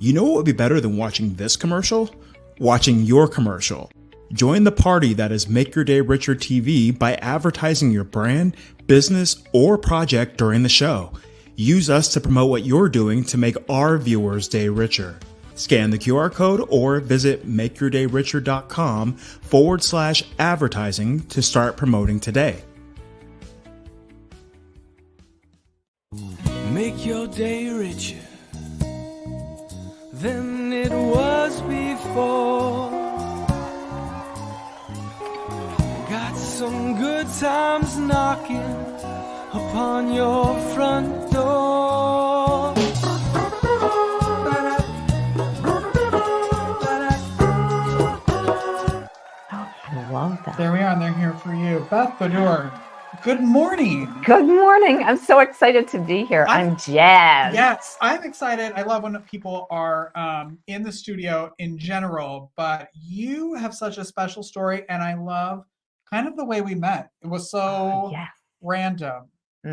You know what would be better than watching this commercial? Watching your commercial. Join the party that is Make Your Day Richer TV by advertising your brand, business, or project during the show. Use us to promote what you're doing to make our viewers' day richer. Scan the QR code or visit makeyourdayricher.com/advertising to start promoting today. Make your day richer than it was before. Got some good times knocking upon your front door. I love that. There we are, and they're here for you. Beth Badour, good morning. Good morning. I'm so excited to be here. I'm jazzed. Yes, I'm excited. I love when people are in the studio in general, but you have such a special story, and I love kind of the way we met. It was so random,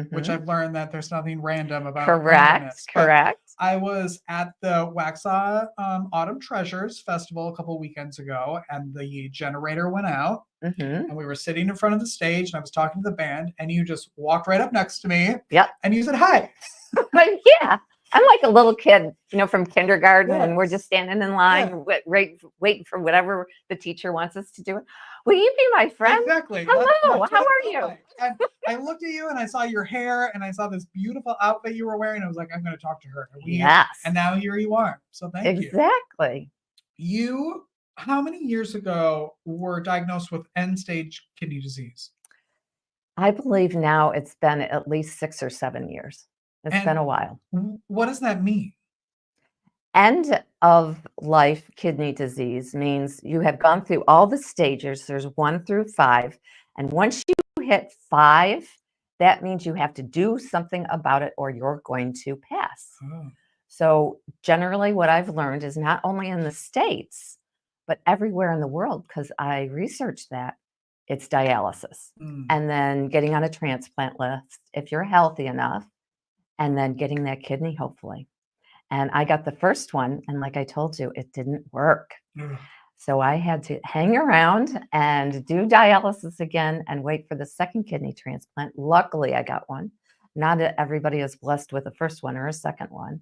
which I've learned that there's nothing random about randomness. Correct. I was at the Waxhaw Autumn Treasures Festival a couple weekends ago, and the generator went out, and we were sitting in front of the stage, and I was talking to the band, and you just walked right up next to me. Yep. And you said hi. Yeah. I'm like a little kid, from kindergarten, and we're just standing in line, waiting for whatever the teacher wants us to do. Will you be my friend? Exactly. Hello. How are you? And I looked at you and I saw your hair and I saw this beautiful outfit you were wearing. I was like, I'm going to talk to her. And now here you are. So thank you. Exactly. You, how many years ago were diagnosed with end-stage kidney disease? I believe now it's been at least 6 or 7 years. It's been a while. What does that mean? End of life kidney disease means you have gone through all the stages. There's 1 through 5. And once you hit 5, that means you have to do something about it or you're going to pass. So generally what I've learned is not only in the States, but everywhere in the world, because I researched that, it's dialysis. And then getting on a transplant list if you're healthy enough, and then getting that kidney, hopefully. And I got the first one, and like I told you, it didn't work. So I had to hang around and do dialysis again and wait for the second kidney transplant. Luckily, I got one. Not everybody is blessed with a first one or a second one.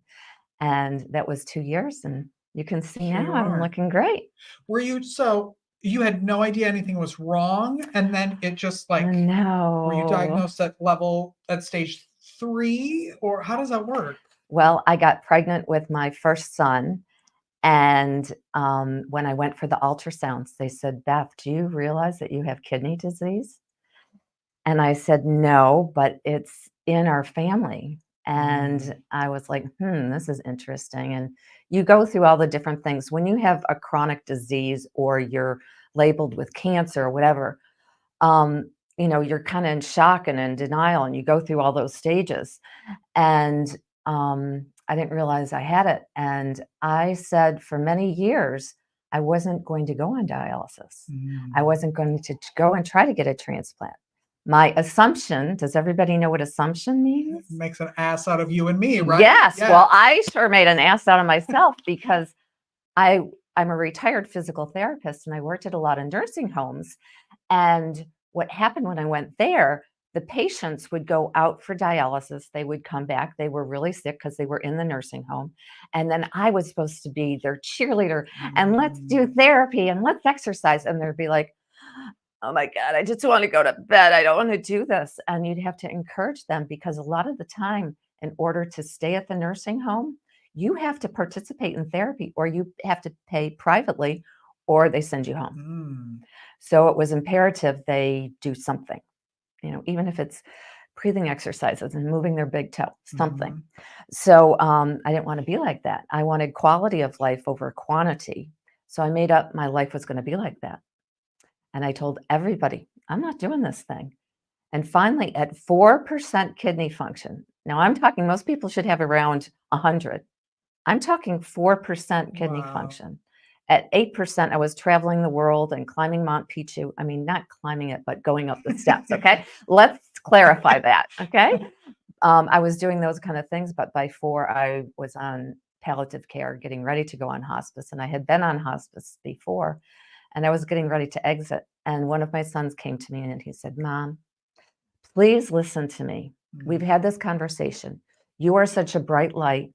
And that was 2 years, and you can see now I'm looking great. Were you, so you had no idea anything was wrong, and then it just like, no. Were you diagnosed at stage 3, or how does that work? Well, I got pregnant with my first son. And when I went for the ultrasounds, they said, Beth, do you realize that you have kidney disease? And I said, no, but it's in our family. And I was like, this is interesting. And you go through all the different things. When you have a chronic disease or you're labeled with cancer or whatever, you're kind of in shock and in denial, and you go through all those stages. And I didn't realize I had it. And I said for many years, I wasn't going to go on dialysis. I wasn't going to go and try to get a transplant. My assumption, does everybody know what assumption means? It makes an ass out of you and me, right? Yes. Well, I sure made an ass out of myself because I'm a retired physical therapist and I worked at a lot of nursing homes. And what happened when I went there, the patients would go out for dialysis. They would come back. They were really sick because they were in the nursing home. And then I was supposed to be their cheerleader and let's do therapy and let's exercise. And they'd be like, oh my God, I just want to go to bed. I don't want to do this. And you'd have to encourage them because a lot of the time, in order to stay at the nursing home, you have to participate in therapy or you have to pay privately or they send you home. So it was imperative they do something, even if it's breathing exercises and moving their big toe, something. So I didn't want to be like that. I wanted quality of life over quantity. So I made up my life was going to be like that. And I told everybody, I'm not doing this thing. And finally, at 4% kidney function, now I'm talking, most people should have around 100. I'm talking 4% kidney function. At 8%, I was traveling the world and climbing Mount Pichu. I mean, not climbing it, but going up the steps, okay? Let's clarify that, okay? I was doing those kind of things, but by 4, I was on palliative care, getting ready to go on hospice. And I had been on hospice before, and I was getting ready to exit. And one of my sons came to me and he said, Mom, please listen to me. We've had this conversation. You are such a bright light.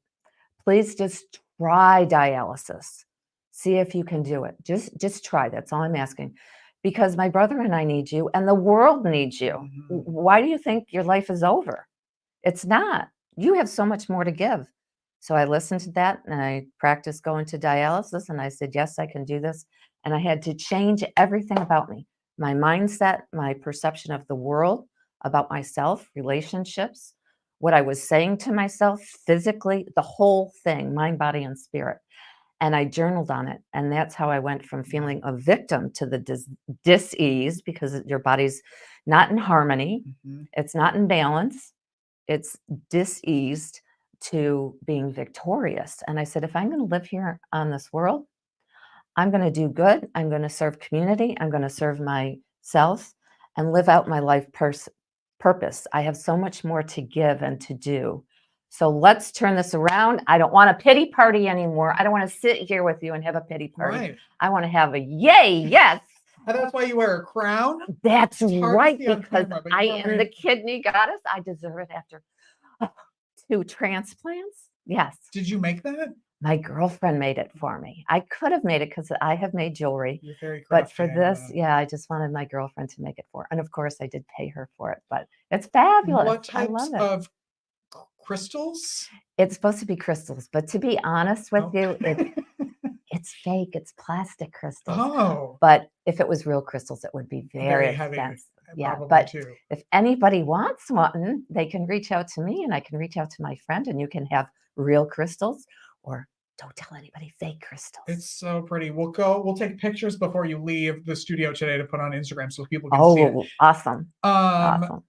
Please just try dialysis. See if you can do it. Just try. That's all I'm asking. Because my brother and I need you, and the world needs you. Why do you think your life is over? It's not. You have so much more to give. So I listened to that, and I practiced going to dialysis, and I said, yes, I can do this. And I had to change everything about me, my mindset, my perception of the world, about myself, relationships, what I was saying to myself physically, the whole thing, mind, body, and spirit. And I journaled on it. And that's how I went from feeling a victim to the dis-ease, because your body's not in harmony. It's not in balance. It's dis-eased, to being victorious. And I said, if I'm going to live here on this world, I'm going to do good. I'm going to serve community. I'm going to serve myself and live out my life purpose. I have so much more to give and to do. So let's turn this around. I don't want a pity party anymore. I don't want to sit here with you and have a pity party. Right. I want to have a yay, yes. And that's why you wear a crown? That's It's hard to right, see on because camera, but I you are am wearing- the kidney goddess. I deserve it after 2 transplants. Yes. Did you make that? My girlfriend made it for me. I could have made it because I have made jewelry. You're very But crafty, for I this, know. yeah, I just wanted my girlfriend to make it for her. And of course, I did pay her for it, but it's fabulous. What I types love it. of crystals? It's supposed to be crystals, but to be honest with Oh. you, it's fake. It's plastic crystals. Oh, But if it was real crystals, it would be very very heavy. expensive. Yeah, Probably but too. if anybody wants one, they can reach out to me, and I can reach out to my friend, and you can have real crystals, or don't tell anybody, fake crystals. It's so pretty. We'll take pictures before you leave the studio today to put on Instagram so people can see it. Oh, awesome. Awesome.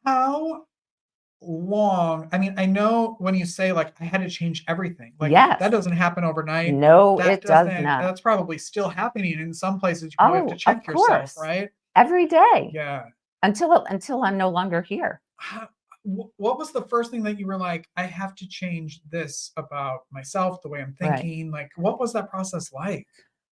How long? I mean, I know when you say like I had to change everything, like Yes. that doesn't happen overnight. No, That it does doesn't- not. That's probably still happening in some places. You probably have to Oh, check of yourself, course. right? Every day. Yeah. Until I'm no longer here. What was the first thing that you were like, I have to change this about myself, the way I'm Right. thinking? Like, what was that process like?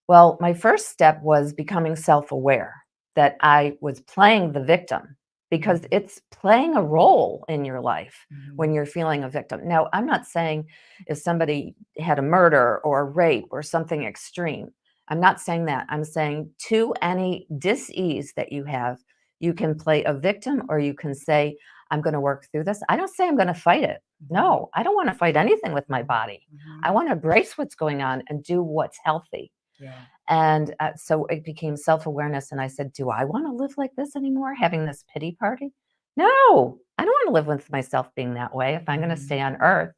Well, my first step was becoming self-aware that I was playing the victim, because it's playing a role in your life when you're feeling a victim. Now, I'm not saying if somebody had a murder or a rape or something extreme, I'm not saying that. I'm saying to any dis-ease that you have, you can play a victim, or you can say, I'm going to work through this. I don't say I'm going to fight it. No, I don't want to fight anything with my body. I want to embrace what's going on and do what's healthy. Yeah. And so it became self-awareness. And I said, do I want to live like this anymore, having this pity party? No, I don't want to live with myself being that way if I'm going to stay on earth.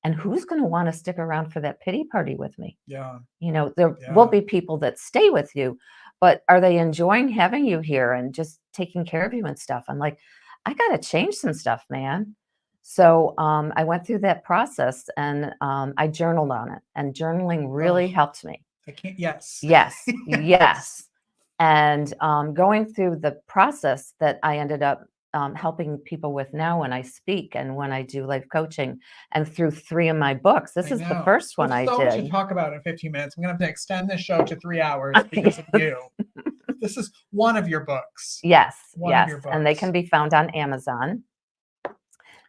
And who's going to want to stick around for that pity party with me? Yeah. You know, there will be people that stay with you, but are they enjoying having you here and just taking care of you and stuff? I'm like, I got to change some stuff, man. So I went through that process, and I journaled on it, and journaling really helped me. I can't. Yes. Yes. Yes. And going through the process that I ended up helping people with now when I speak and when I do life coaching, and through 3 of my books. This is the first one I so much to did. talk about in 15 minutes. I'm going to have to extend this show to 3 hours because of you. This is one of your books. Yes. One of Yes. your And they books. can be found on Amazon.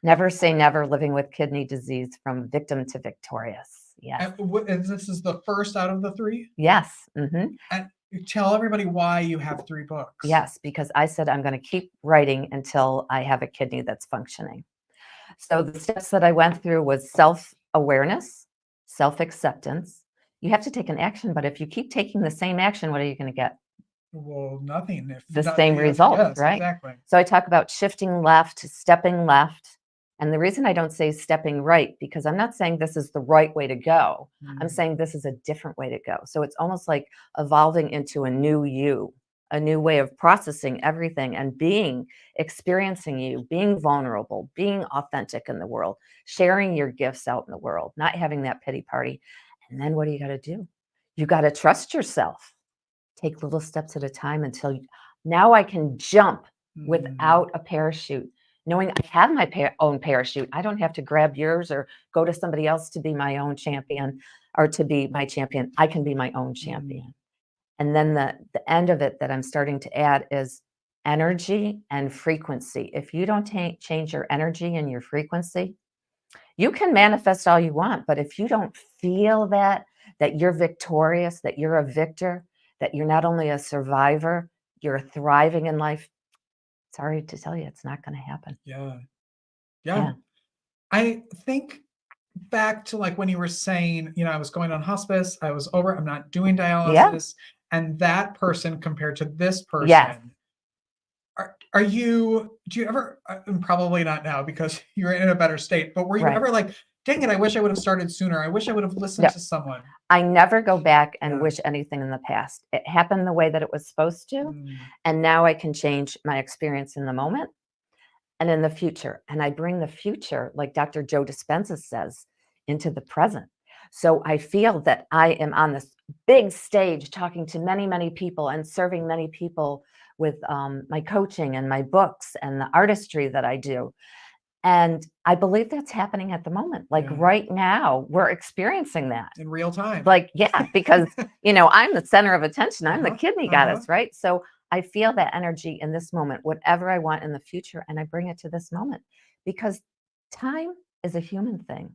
Never Say Never, Living with Kidney Disease from Victim to Victorious. Yes. And this is the first out of the 3? Yes. Mm-hmm. And tell everybody why you have 3 books. Yes, because I said I'm going to keep writing until I have a kidney that's functioning. So the steps that I went through was self-awareness, self-acceptance. You have to take an action, but if you keep taking the same action, what are you going to get? Well, nothing. If The not- same yes, result, yes, right? Exactly. So I talk about shifting left, stepping left. And the reason I don't say stepping right, because I'm not saying this is the right way to go. I'm saying this is a different way to go. So it's almost like evolving into a new you, a new way of processing everything and experiencing you, being vulnerable, being authentic in the world, sharing your gifts out in the world, not having that pity party. And then what do you got to do? You got to trust yourself. Take little steps at a time until now I can jump without a parachute. knowing I have my own parachute. I don't have to grab yours or go to somebody else to be my own champion or to be my champion. I can be my own champion. And then the end of it that I'm starting to add is energy and frequency. If you don't change your energy and your frequency, you can manifest all you want, but if you don't feel that you're victorious, that you're a victor, that you're not only a survivor, you're thriving in life, sorry to tell you, it's not going to happen. Yeah. I think back to like when you were saying, you know, I was going on hospice, I was over, I'm not doing dialysis, and that person compared to this person. Yes. Do you ever, probably not now because you're in a better state, but were you ever like, dang it, I wish I would have started sooner. I wish I would have listened to someone. I never go back and wish anything in the past. It happened the way that it was supposed to. And now I can change my experience in the moment and in the future. And I bring the future, like Dr. Joe Dispenza says, into the present. So I feel that I am on this big stage talking to many, many people and serving many people with my coaching and my books and the artistry that I do. And I believe that's happening at the moment. Like right now, we're experiencing that. In real time. Like, because, you know, I'm the center of attention. I'm the kidney goddess, right? So I feel that energy in this moment, whatever I want in the future, and I bring it to this moment because time is a human thing.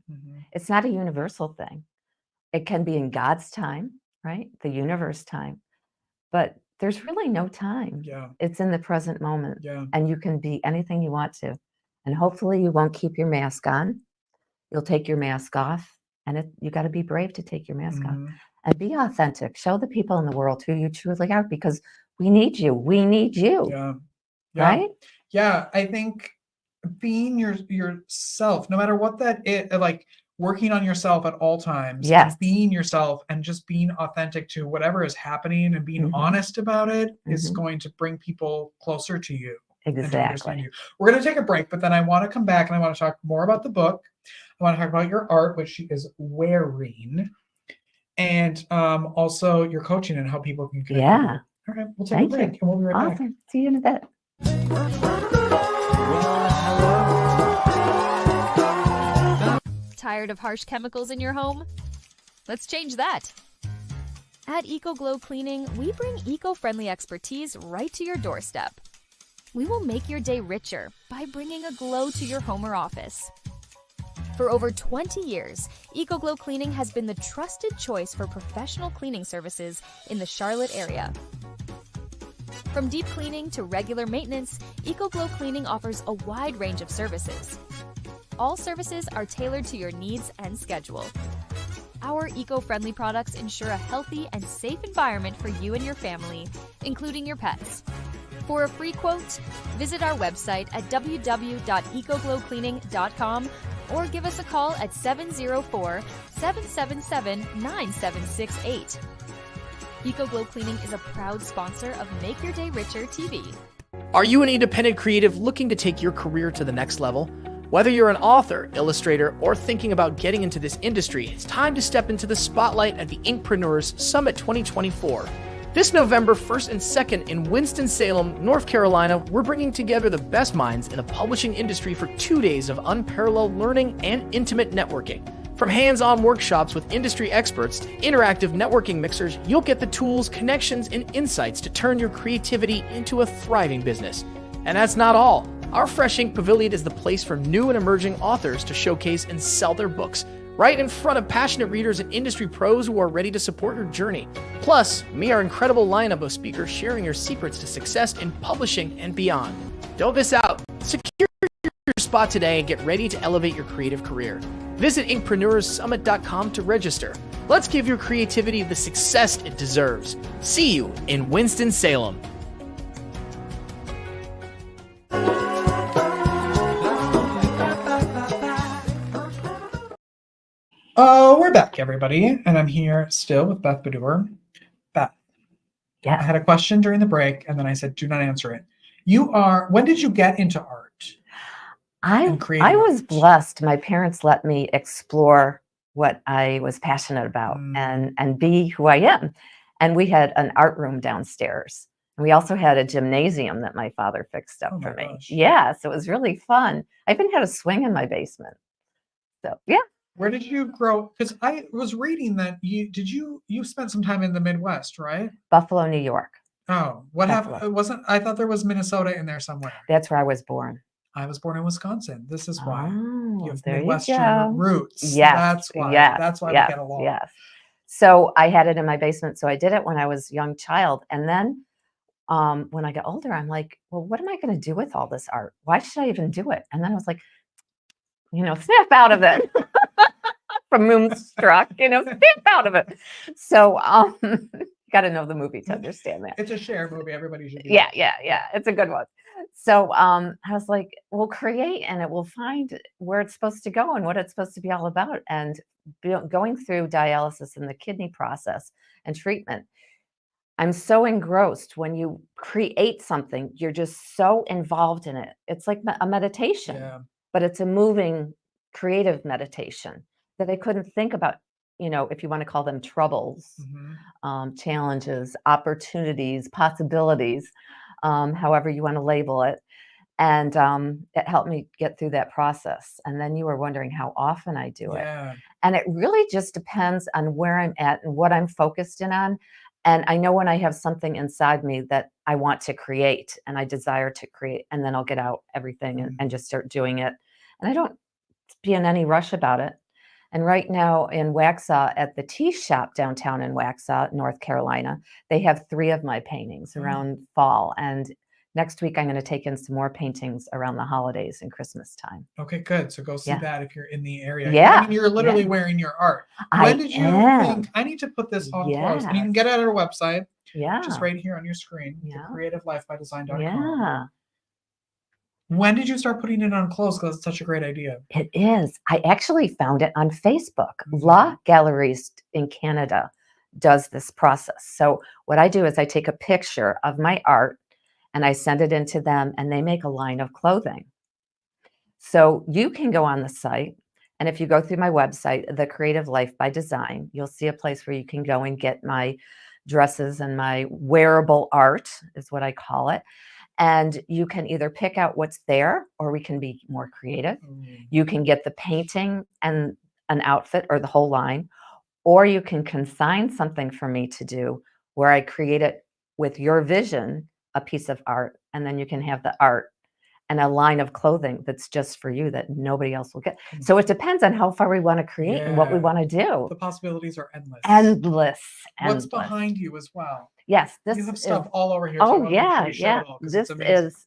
It's not a universal thing. It can be in God's time, right? The universe time. But there's really no time. It's in the present moment. And you can be anything you want to. And hopefully you won't keep your mask on. You'll take your mask off. And you got to be brave to take your mask off. And be authentic. Show the people in the world who you truly are because we need you. We need you. Right? Yeah. I think being yourself, no matter what that is, like working on yourself at all times, and being yourself and just being authentic to whatever is happening and being honest about it is going to bring people closer to you. Exactly. We're going to take a break, but then I want to come back and I want to talk more about the book. I want to talk about your art, which she is wearing, and also your coaching and how people can connect with you. All right, we'll take a break and we'll be right back. See you in a bit. Tired of harsh chemicals in your home? Let's change that. At EcoGlow Cleaning, we bring eco-friendly expertise right to your doorstep. We will make your day richer by bringing a glow to your home or office. For over 20 years, EcoGlow Cleaning has been the trusted choice for professional cleaning services in the Charlotte area. From deep cleaning to regular maintenance, EcoGlow Cleaning offers a wide range of services. All services are tailored to your needs and schedule. Our eco-friendly products ensure a healthy and safe environment for you and your family, including your pets. For a free quote, visit our website at www.ecoglowcleaning.com or give us a call at 704-777-9768. EcoGlow Cleaning is a proud sponsor of Make Your Day Richer TV. Are you an independent creative looking to take your career to the next level? Whether you're an author, illustrator, or thinking about getting into this industry, it's time to step into the spotlight at the Inkpreneurs Summit 2024. This November 1st and 2nd in Winston-Salem, North Carolina, we're bringing together the best minds in the publishing industry for 2 days of unparalleled learning and intimate networking. From hands-on workshops with industry experts to interactive networking mixers, you'll get the tools, connections, and insights to turn your creativity into a thriving business. And that's not all. Our Fresh Ink Pavilion is the place for new and emerging authors to showcase and sell their books, right in front of passionate readers and industry pros who are ready to support your journey. Plus, meet our incredible lineup of speakers sharing your secrets to success in publishing and beyond. Don't miss out. Secure your spot today and get ready to elevate your creative career. Visit inkpreneursummit.com to register. Let's give your creativity the success it deserves. See you in Winston-Salem. We're back, everybody, and I'm here still with Beth Badour. Beth, I had a question during the break, and then I said, do not answer it. When did you get into art? I was blessed. My parents let me explore what I was passionate about and be who I am. And we had an art room downstairs. And we also had a gymnasium that my father fixed up Oh for my me. gosh. Yeah, so it was really fun. I even had a swing in my basement. So yeah. Where did you grow? Because I was reading that you spent some time in the Midwest, right? Buffalo, New York. Oh, what Buffalo. happened? Wasn't I thought there was Minnesota in there somewhere? That's where I was born. I was born in Wisconsin. This is why you Oh, have there you Midwestern go. roots. Yes, That's why. yes, That's why we yes, get along. yes. So I had it in my basement. So I did it when I was a young child. And then when I got older, I'm like, well, what am I going to do with all this art? Why should I even do it? And then I was like, snap out of it. From Moonstruck, snap out of it. So you got to know the movie to understand that. It's a Cher movie. Everybody should be. Yeah. It's a good one. So I was like, we'll create and it will find where it's supposed to go and what it's supposed to be all about. And going through dialysis and the kidney process and treatment, I'm so engrossed. When you create something, you're just so involved in it. It's like a meditation, Yeah. but it's a moving, creative meditation that I couldn't think about, if you want to call them troubles, challenges, opportunities, possibilities, however you want to label it. And it helped me get through that process. And then you were wondering how often I do it. Yeah. And it really just depends on where I'm at and what I'm focused in on. And I know when I have something inside me that I want to create and I desire to create, and then I'll get out everything and just start doing it. And I don't be in any rush about it. And right now in Waxhaw, at the tea shop downtown in Waxhaw, North Carolina, they have 3 of my paintings around fall. And next week, I'm going to take in some more paintings around the holidays and Christmas time. Okay, good. So go see that if you're in the area. Yeah. I mean, you're literally wearing your art. When did you think, I need to put this on close? And you can get it at our website. Yeah. Just right here on your screen. Yeah. thecreativelifebydesign.com. Yeah. When did you start putting it on clothes? Because it's such a great idea. It is. I actually found it on Facebook. La Galleriste in Canada does this process. So what I do is I take a picture of my art and I send it into them and they make a line of clothing. So you can go on the site, and if you go through my website, The Creative Life by Design, you'll see a place where you can go and get my dresses and my wearable art is what I call it. And you can either pick out what's there or we can be more creative. You can get the painting and an outfit or the whole line, or you can consign something for me to do where I create it with your vision, a piece of art, and then you can have the art and a line of clothing that's just for you that nobody else will get. So it depends on how far we want to create and what we want to do. The possibilities are endless. Endless. What's behind you as well? Yes, this you have stuff all over here. Oh, yeah. This is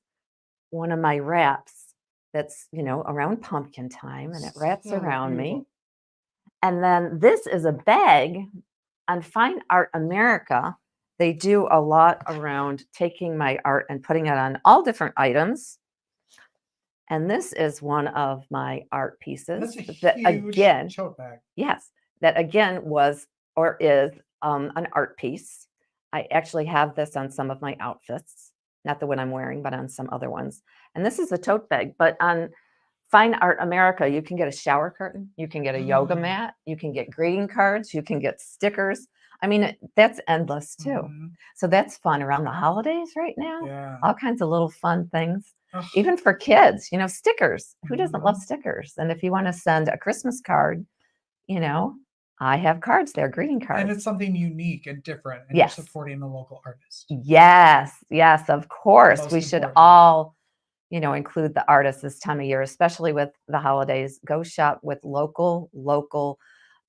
one of my wraps that's, around pumpkin time, and it wraps around me. And then this is a bag on Fine Art America. They do a lot around taking my art and putting it on all different items. And this is one of my art pieces. That's a huge tote bag. Yes, that again was or is an art piece. I actually have this on some of my outfits, not the one I'm wearing, but on some other ones. And this is a tote bag. But on Fine Art America, you can get a shower curtain, you can get a yoga mat, you can get greeting cards, you can get stickers. I mean, that's endless too. So that's fun around the holidays right now. Yeah. All kinds of little fun things. Even for kids, stickers. Who doesn't love stickers? And if you want to send a Christmas card, I have cards there, greeting cards. And it's something unique and different. And you're supporting the local artist. Yes, of course. We should all, include the artists this time of year, especially with the holidays. Go shop with local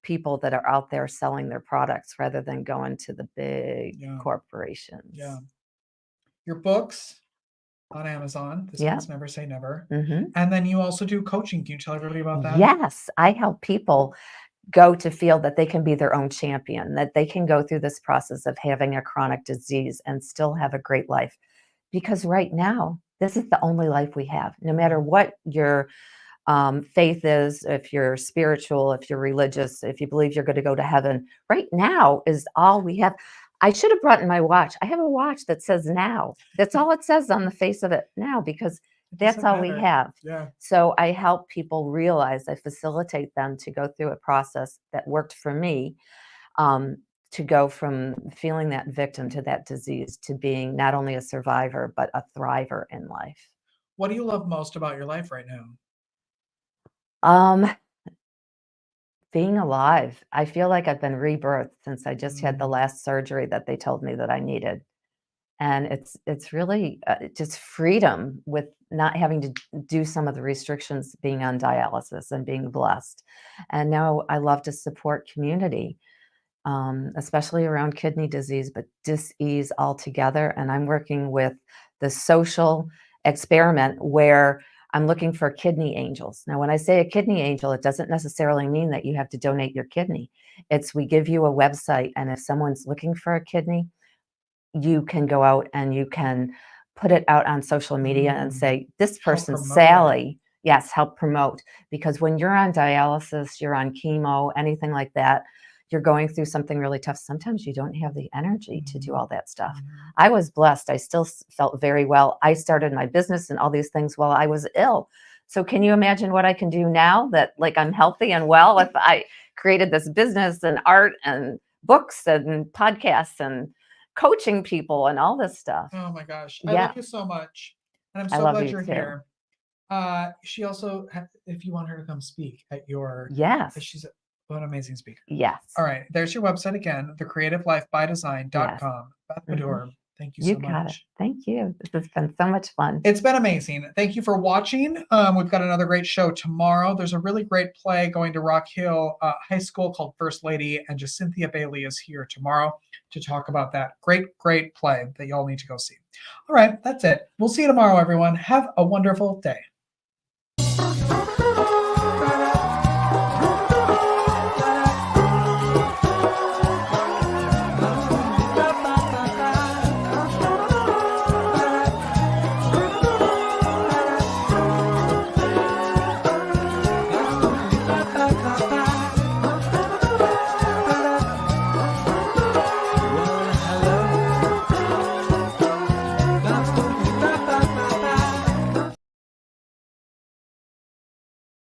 people that are out there selling their products rather than going to the big corporations. Yeah. Your books on Amazon. This one's Never Say Never. And then you also do coaching. Can you tell everybody about that? Yes, I help people go to feel that they can be their own champion, that they can go through this process of having a chronic disease and still have a great life. Because right now, this is the only life we have. No matter what your faith is, if you're spiritual, if you're religious, if you believe you're going to go to heaven, right now is all we have. I should have brought in my watch. I have a watch that says now. That's all it says on the face of it, now, because that's all we have. Yeah. So I help people realize, I facilitate them to go through a process that worked for me, to go from feeling that victim to that disease to being not only a survivor, but a thriver in life. What do you love most about your life right now? Um, Being alive. I feel like I've been rebirthed since I just had the last surgery that they told me that I needed. And it's really just freedom with not having to do some of the restrictions being on dialysis and being blessed. And now I love to support community, especially around kidney disease, but dis-ease altogether. And I'm working with the social experiment where I'm looking for kidney angels. Now, when I say a kidney angel, it doesn't necessarily mean that you have to donate your kidney. It's we give you a website, and if someone's looking for a kidney, you can go out and you can put it out on social media and say, this Help person, promote it. Sally, yes, help promote. Because when you're on dialysis, you're on chemo, anything like that, you're going through something really tough. Sometimes you don't have the energy to do all that stuff. I was blessed. I still felt very well. I started my business and all these things while I was ill. So can you imagine what I can do now that like I'm healthy and well if I created this business and art and books and podcasts and coaching people and all this stuff. Oh my gosh. I Yeah. love you so much. And I'm I so love glad you you're too. here. She also, if you want her to come speak at your, Yes. she's an amazing speaker. Yes. All right. There's your website again, thecreativelifebydesign.com. Beth Badour, thank you so got it. much. Thank you. This has been so much fun. It's been amazing. Thank you for watching. We've got another great show tomorrow. There's a really great play going to Rock Hill High School called First Lady, and Jacinthia Bailey is here tomorrow to talk about that great play that y'all need to go see. All right, that's it. We'll see you tomorrow, everyone. Have a wonderful day.